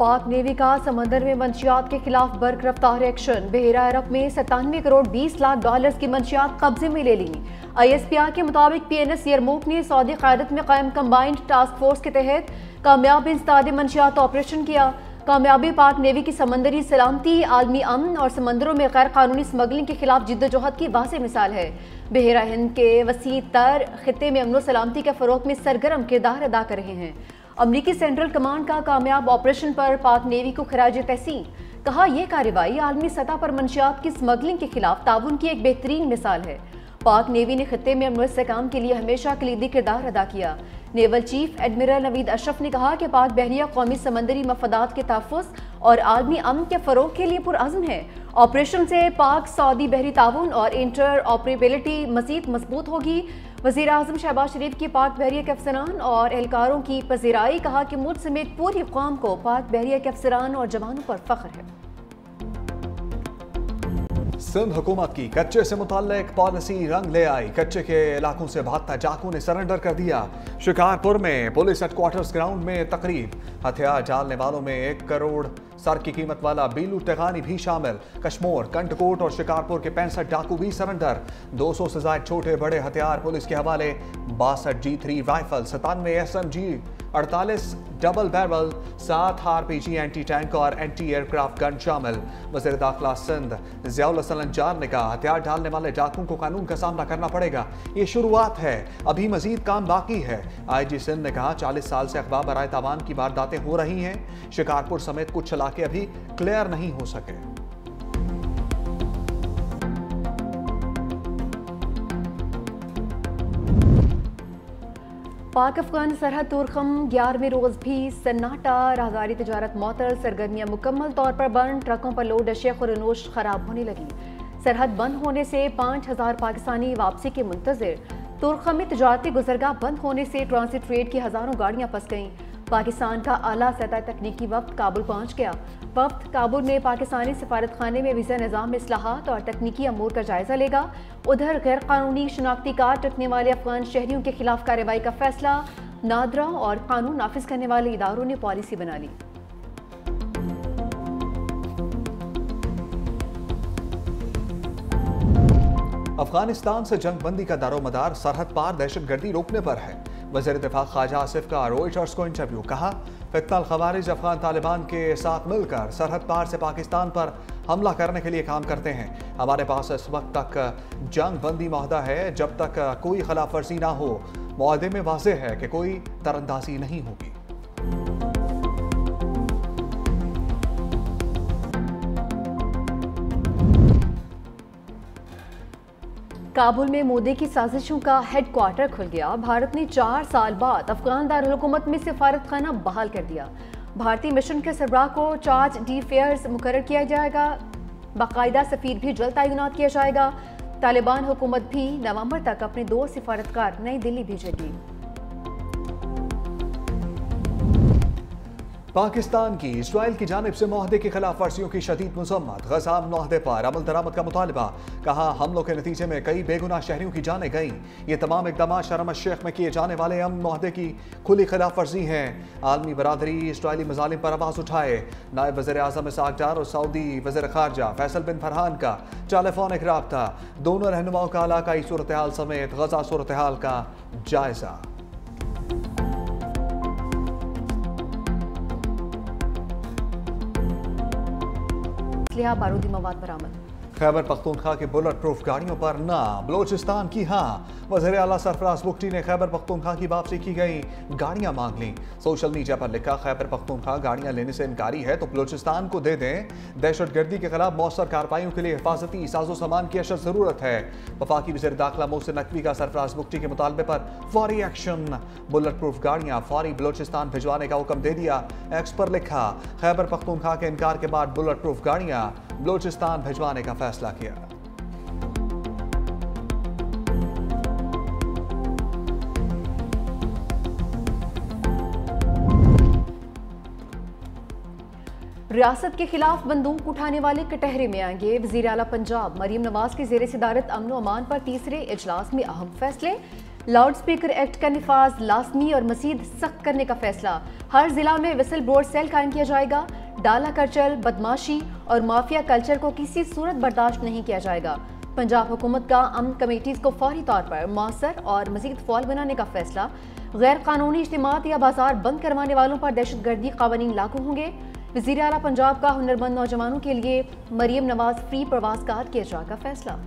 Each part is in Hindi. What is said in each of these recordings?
पाक नेवी का समंदर में मंशियात के खिलाफ बर्क रफ्तार एक्शन। बहरा अरब में 97 करोड़ 20 लाख डॉलर्स की मंशियात कब्जे में ले ली। ISPR के मुताबिक PNS यरमूक ने सऊदी क़यादत में कायम कंबाइंड टास्क फोर्स के तहत कामयाब इंसदाद मंशियात ऑपरेशन किया। कामयाबी पाक नेवी की समंदरी सलामती, आलमी अमन और समंदरों में गैर कानूनी स्मगलिंग के खिलाफ जिद्दोजहद की वाज़ेह मिसाल है। बहरा हिंद के वसी तर खित्ते में अमन व सलामती के फ़रोग में सरगर्म किरदार अदा कर रहे हैं। अमरीकी सेंट्रल कमांड का कामयाब ऑपरेशन पर पाक नेवी को खराज तहसीन। कहा, यह कार्रवाई आलमी सतह पर मंशियात की स्मगलिंग के खिलाफ ताउन की एक बेहतरीन मिसाल है। पाक नेवी ने खित्ते में अमन इस्तेहकाम के लिए हमेशा कलीदी किरदार अदा किया। Naval chief admiral Naveed Ashraf ने कहा कि पाक बहरिया कौमी समंदरी मफादात के तहफ़्फ़ुज़ और आलमी अमन के फ़रोग के लिए पुरअज़्म है। ऑपरेशन से पाक सऊदी बहरी ताउन और इंटर ऑपरेबिलिटी मज़ीद मजबूत होगी। वज़ीर आज़म शहबाज शरीफ की पाक बहरिया के अफसरान और एहलकारों की पज़ीराई। कहा कि मुल्क समेत पूरी कौम को पाक बहरिया के अफसरान और जवानों पर फ़ख्र है। सिंध हुकूमत की कच्चे से मुताल्लिक पॉलिसी रंग ले आई। कच्चे के इलाकों से भागता डाकू ने सरेंडर कर दिया। शिकारपुर में पुलिस हेडक्वार्टर्स ग्राउंड में तकरीब। हथियार डालने वालों में 1 करोड़ सर की कीमत वाला बीलू टेगानी भी शामिल। कश्मोर, कंटकोट और शिकारपुर के 65 डाकू भी सरेंडर। 200 से ज्यादा छोटे बड़े हथियार पुलिस के हवाले। 62 G3 rifle, 97 SMG, 48 double barrel, 7 RPG anti tank और एंटी एयरक्राफ्ट गन शामिल। वज़ीर दाखिला सिंध ज़ियाउल हसन अंजार ने कहा, हथियार डालने वाले डाकुओं को कानून का सामना करना पड़ेगा। ये शुरुआत है, अभी मजीद काम बाकी है। IG सिंध ने कहा, 40 साल से अखबार बराए तावान की वारदातें हो रही हैं। शिकारपुर समेत कुछ इलाके अभी क्लियर नहीं हो सके। पाक अफगान सरहद तुरखम 11वें रोज़ भी सन्नाटा। राहदारी तजारत मअतल, सरगर्मियाँ मुकम्मल तौर पर बंद। ट्रकों पर लोड अशिया नोश खराब होने लगी। सरहद बंद होने से 5000 पाकिस्तानी वापसी के मुंतज़िर। तुरखम में तजारती गुजरगाह बंद होने से ट्रांसिट ट्रेड की हज़ारों गाड़ियाँ फंस गईं। पाकिस्तान का आला सतह तकनीकी वफ्द काबुल पहुँच गया। वफ्द काबुल में पाकिस्तानी सफारत खाने में वीज़ा निज़ाम में इस्लाहात और तकनीकी अमूर का जायजा लेगा। उधर गैर कानूनी शनाख्ती कार्ड रखने वाले अफगान शहरियों के खिलाफ कार्रवाई का फैसला। नादरा और कानून नाफिज करने वाले इदारों ने पॉलिसी बना ली। अफगानिस्तान से जंगबंदी का दारोमदार सरहद पार दहशतगर्दी रोकने पर है। वज़ीर दिफा ख्वाजा आसिफ का रॉयटर्स को इंटरव्यू। कहा, फितनल खवारिज अफगान तालिबान के साथ मिलकर सरहद पार से पाकिस्तान पर हमला करने के लिए काम करते हैं। हमारे पास इस वक्त तक जंगबंदी मुआहदा है। जब तक कोई खिलाफ वर्जी ना हो, मुआहदे में वाज़ेह है कि कोई तरंदाजी नहीं होगी। काबुल में मोदी की साजिशों का हेडक्वार्टर खुल गया। भारत ने 4 साल बाद अफगान दारुल हुकूमत में सिफारत खाना बहाल कर दिया। भारतीय मिशन के सरबराह को चार्ज d'affaires मुकर्रर किया जाएगा। बाकायदा सफीर भी जल्द तैनात किया जाएगा। तालिबान हुकूमत भी नवंबर तक अपने 2 सिफारतकार नई दिल्ली भेजेगी। पाकिस्तान की इस्राइल की जानिब से मुआहदे की खिलाफ वर्जियों की शदीद मज़म्मत। गज़ा मुआहदे पर अमल दरामद का मुतालबा। कहा, हमलों के नतीजे में कई बेगुनाह शहरियों की जानें गईं। ये तमाम इक़दाम शर्म शेख में किए जाने वाले अमन मुआहदे की खुली खिलाफ वर्जी हैं। आलमी बरादरी इसराइली मज़ालिम पर आवाज़ उठाए। नायब वज़ीर आज़म इसहाक डार और सऊदी वज़ीर ख़ारजा फैसल बिन फरहान का टेलीफोनिक राब्ता। दोनों रहनुमाओं का इलाकाई सूरत हाल समेत गज़ा सूरत हाल का जायजा। बारूदी मवाद बरामद। खैबर पख्तूनख्वा की बुलेट प्रूफ गाड़ियों पर ना, बलोचिस्तान की हाँ। वज़ीर आला सरफराज बुगटी ने खैबर पख्तूनख्वा की वापसी की गई गाड़ियां मांग लीं। सोशल मीडिया पर लिखा, खैबर पख्तूनख्वा गाड़ियां लेने से इनकारी है तो बलोचिस्तान को दे दें। दहशतगर्दी के खिलाफ मौसर कार्रवाइयों के लिए हिफाजती साजो सामान की अशद ज़रूरत है। वफाकी वज़ीर दाखिला मोहसिन नकवी का सरफराज बुगटी के मुतालबे पर फौरी एक्शन। बुलेट प्रूफ गाड़ियां फौरी बलोचिस्तान भिजवाने का हुक्म दे दिया। एक्स पर लिखा, खैबर पख्तूनख्वा के इनकार के बाद बुलेट प्रूफ गाड़ियां बलोचिस्तान भिजवाने का फैसला किया। रियासत के खिलाफ बंदूक उठाने वाले कटहरे में आएंगे। वज़ीर आला पंजाब मरीम नवाज की ज़ेर सदारत अमन व अमान पर तीसरे इजलास में अहम फैसले। लाउड स्पीकर एक्ट का निफाज लाजमी और मजीद सख्त करने का फैसला। हर जिला में विसल ब्लोअर सेल कायम किया जाएगा। डाला कल्चर, बदमाशी और माफिया कल्चर को किसी सूरत बर्दाश्त नहीं किया जाएगा। पंजाब हुकूमत का अमन कमेटीज को फौरी तौर पर मौसर और मजीद फौल बनाने का फैसला। गैर कानूनी इज्तिमात या बाजार बंद करवाने वालों पर दहशतगर्दी कानून लागू होंगे। वज़ीर आला पंजाब का हुनरमंद नौजवानों के लिए मरियम नवाज फ्री प्रवास कार्ड के इजरा का फैसला।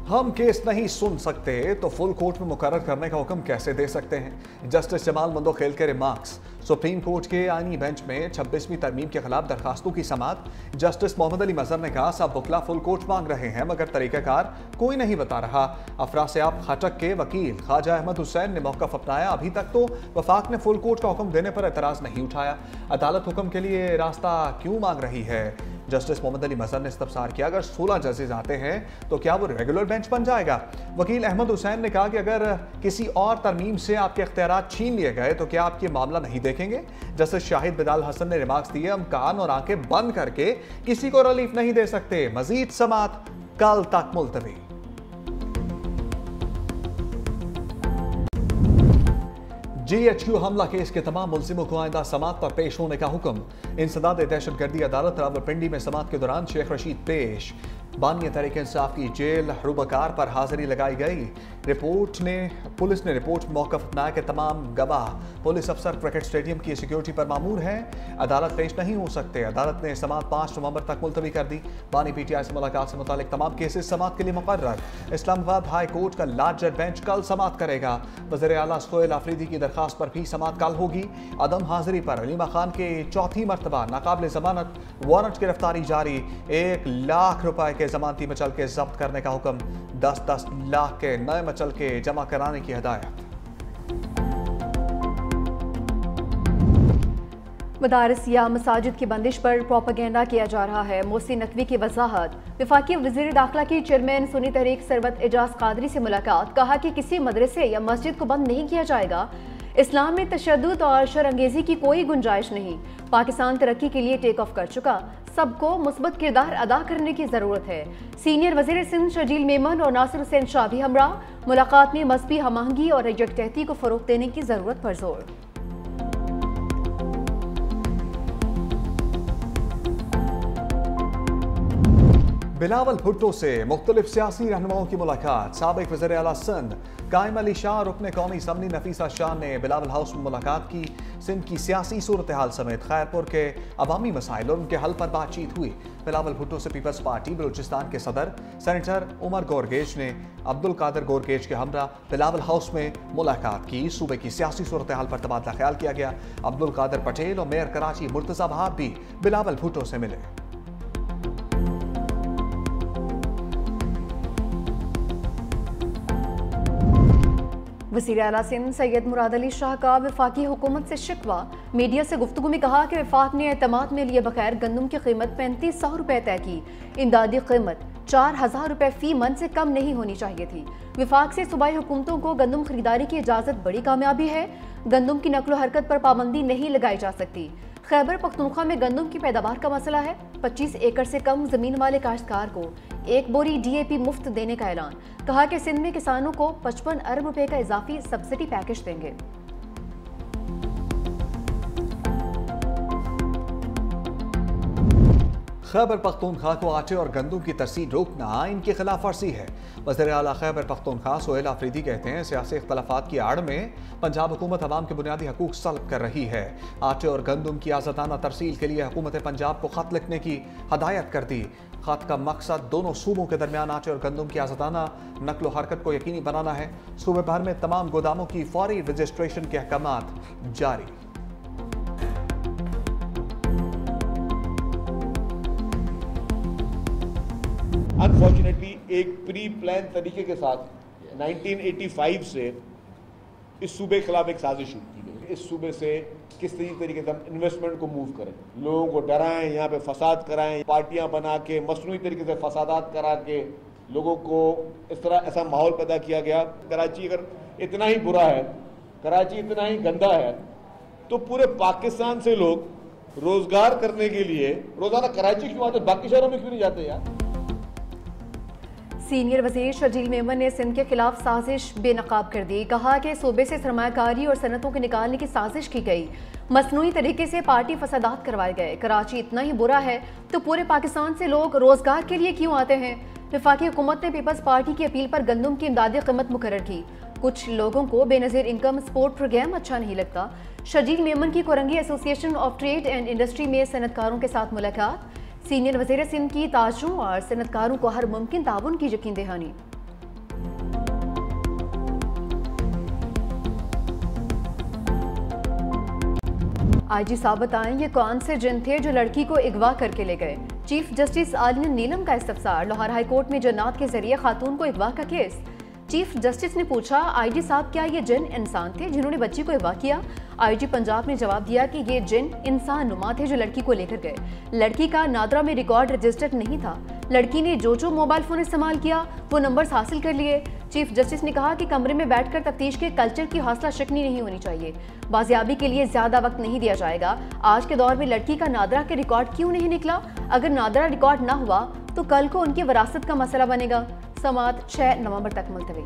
हम केस नहीं सुन सकते तो फुल कोर्ट में मुकर्रर करने का हुक्म कैसे दे सकते हैं? जस्टिस जमाल मंदोखेल के रिमार्क्स। सुप्रीम कोर्ट के आईनी बेंच में 26वीं तरमीम के खिलाफ दरखास्तों की समाअत। जस्टिस मोहम्मद अली मजहर ने कहा, सब वकला फुल कोर्ट मांग रहे हैं मगर तरीकाकार कोई नहीं बता रहा। अफरासियाब खटक के वकील ख्वाजा अहमद हुसैन ने मौक़िफ़ अपनाया। अभी तक तो वफाक ने फुल कोर्ट का हुक्म देने पर एतराज़ नहीं उठाया। अदालत हुक्म के लिए रास्ता क्यों मांग रही है? जस्टिस मोहम्मद अली मजहर ने इस्तफसार किया, अगर 16 जजेस आते हैं तो क्या वो रेगुलर बेंच बन जाएगा? वकील अहमद हुसैन ने कहा कि अगर किसी और तरमीम से आपके इख्तियारात छीन लिए गए तो क्या आप ये मामला नहीं देखेंगे? जस्टिस शाहिद बिलाल हसन ने रिमार्क्स दिए, हम कान और आंखें बंद करके किसी को रिलीफ नहीं दे सकते। मजीद समाअत कल तक मुलतवी। GHQ हमला केस के तमाम मुल्जिमों को आइंदा समाअत पर पेश होने का हुक्म। इंसदाद दहशतगर्दी अदालत रावलपिंडी में समाअत के दौरान शेख रशीद पेश। बानी तहरीक इंसाफ की जेल हरूबकार पर हाजिरी लगाई गई। पुलिस ने रिपोर्ट में मौक़िफ़ अपनाया कि तमाम गवाह पुलिस अफसर क्रिकेट स्टेडियम की सिक्योरिटी पर मामूर हैं, अदालत पेश नहीं हो सकते। अदालत ने समाअत 5 नवंबर तक मुलतवी कर दी। बानी PTI से मुलाकात से मुतालिक तमाम केसेस समाअत के लिए मुकर्रर। इस्लामाबाद हाई कोर्ट का लार्जर बेंच कल समाअत करेगा। वज़ीर आला सोहेल आफरीदी की दरखास्त पर भी समाअत कल होगी। अदम हाजिरी पर अलीमा खान के चौथी मरतबा नाकाबिल जमानत वारंट गिरफ्तारी जारी। 1 लाख रुपए के जमानती मचल के जब्त करने का हुक्म। 10-10 लाख के नए मचल के जमा कराने की हिदायत। मदारिस या मसाजिद की बंदिश पर प्रोपेगेंडा किया जा रहा है। मोहसिन नकवी की वजाहत। वफाकी वज़ीर दाखिला की चेयरमैन सुन्नी तहरीक सरवत एजाज कादरी से मुलाकात। कहा कि किसी मदरसे या मस्जिद को बंद नहीं किया जाएगा। इस्लाम में तशद्दुद और शरअंगेज़ी की कोई गुंजाइश नहीं। पाकिस्तान तरक्की के लिए टेक ऑफ कर चुका, सबको मुस्बत किरदार अदा करने की ज़रूरत है। सीनियर वज़ीर सिंध शजील मेमन और नासिर हुसैन शाह भी हमरा। मुलाकात में मजहबी हमआहंगी और यकजहती को फ़रोग़ देने की ज़रूरत पर जोर। बिलावल भुट्टो से मुख्तलिफ सियासी रहनुमाओं की मुलाकात। साबिक वज़ीर आला सिंध कायम अली शाह और रुकने कौमी असम्बली नफीसा शाह ने बिलावल हाउस में मुलाकात की। सिंध की सियासी सूरत हाल समेत खैरपुर के अवामी मसाइल और उनके हल पर बातचीत हुई। बिलावल भुट्टो से पीपल्स पार्टी बलूचिस्तान के सदर सेनेटर उमर गोरगेज ने अब्दुल कादिर गोरगेज के हमरा बिलावल हाउस में मुलाकात की। सूबे की सियासी सूरत हाल पर तबादला ख्याल किया गया। अब्दुल कादिर पटेल और मेयर कराची मुर्तज़ा बहार भी बिलावल भुट्टो से मिले। वज़ीर आला सिंध सैयद मुराद अली शाह का वफाकी हुकूमत से शिकवा। मीडिया से गुफ्तगू में कहा कि वफाक ने एतमाद में लिए बगैर गंदम की कीमत 3500 रुपये तय की। इमदादी कीमत 4000 रुपये फी मन से कम नहीं होनी चाहिए थी। वफाक से सूबाई हुकूमतों को गंदम खरीदारी की इजाज़त बड़ी कामयाबी है। गंदम की नकलो हरकत पर पाबंदी नहीं लगाई जा सकती। खैबर पख्तूनख्वा में गंदम की पैदावार का मसला है। 25 एकड़ से कम जमीन वाले काश्तकार को 1 बोरी DAP मुफ्त देने का ऐलान। कहा कि सिंध में किसानों को 55 अरब रुपए का इजाफी सब्सिडी पैकेज देंगे। खैबर पख्तूनख्वा को आटे और गंदम की तरसीद रोकना आइन की खिलाफ वर्जी है। वज़ीर आला खैबर पख्तूनख्वा सोहेल आफरीदी कहते हैं, सियासी इख्तलाफात की आड़ में पंजाब हुकूमत अवाम के बुनियादी हकूक सल्ब कर रही है। आटे और गंदम की आज़ादाना तरसील के लिए हुकूमत पंजाब को खत लिखने की हदायत कर दी। खत का मकसद दोनों सूबों के दरमियान आटे और गंदम की आज़ादाना नकलो हरकत को यकीनी बनाना है। सूबे भर में तमाम गोदामों की फौरी रजिस्ट्रेशन के अहकामात जारी। अनफॉर्चुनेटली एक प्री प्लान तरीके के साथ 1985 से इस सूबे के खिलाफ एक साजिश शुरू की गई। इस सूबे से किस तरीके से हम इन्वेस्टमेंट को मूव करें, लोगों को डराएं, यहाँ पे फसाद कराएं, पार्टियां बना के मसनूई तरीके से फसादात करा के लोगों को इस तरह ऐसा माहौल पैदा किया गया। कराची अगर इतना ही बुरा है, कराची इतना ही गंदा है, तो पूरे पाकिस्तान से लोग रोजगार करने के लिए रोजाना कराची क्यों आते, बाकी शहरों में क्यों नहीं जाते यार? सीनियर वजीर शर्जील मेमन ने सिंध के खिलाफ साजिश बेनकाब कर दी। कहा कि सूबे से सरमायाकारी और सनतों के निकालने की साजिश की गई। मसनूई तरीके से पार्टी फसादात करवाए गए। कराची इतना ही बुरा है तो पूरे पाकिस्तान से लोग रोजगार के लिए क्यों आते हैं। वफाकी हुकूमत ने पीपल्स पार्टी की अपील पर गंदम की इमदादी कीमत मुकर्रर की। कुछ लोगों को बेनज़ीर इनकम सपोर्ट प्रोग्राम अच्छा नहीं लगता। शर्जील मेमन की Korangi association of trade and industry में सनतकारों के साथ मुलाकात। सीनियर वज़ीर सिंध की ताजरों और सनतकारों को हर मुमकिन ताउन की यकीन दहानी। आईजी साहब बताएं ये कौन से जिन थे जो लड़की को अगवा करके ले गए। चीफ जस्टिस आलिन नीलम का इस्तफसार। लाहौर हाईकोर्ट में जन्नात के जरिए खातून को अगवा का केस। चीफ जस्टिस ने पूछा, आईजी साहब क्या ये जिन इंसान थे जिन्होंने बच्ची को अगवा किया। आईजी पंजाब ने जवाब दिया कि ये जिन इंसान नुमा थे जो लड़की को लेकर गए। लड़की का नादरा में रिकॉर्ड रजिस्टर्ड नहीं था। लड़की ने जो मोबाइल फोन इस्तेमाल किया वो नंबर्स हासिल कर लिए। चीफ जस्टिस ने कहा कि कमरे में बैठकर तफ्तीश के कल्चर की हौसला शिकनी नहीं होनी चाहिए। बाजियाबी के लिए ज्यादा वक्त नहीं दिया जाएगा। आज के दौर में लड़की का नादरा के रिकॉर्ड क्यों नहीं निकला। अगर नादरा रिकॉर्ड ना हुआ तो कल को उनकी विरासत का मसला बनेगा। समाअत 6 नवंबर तक मुलतवी।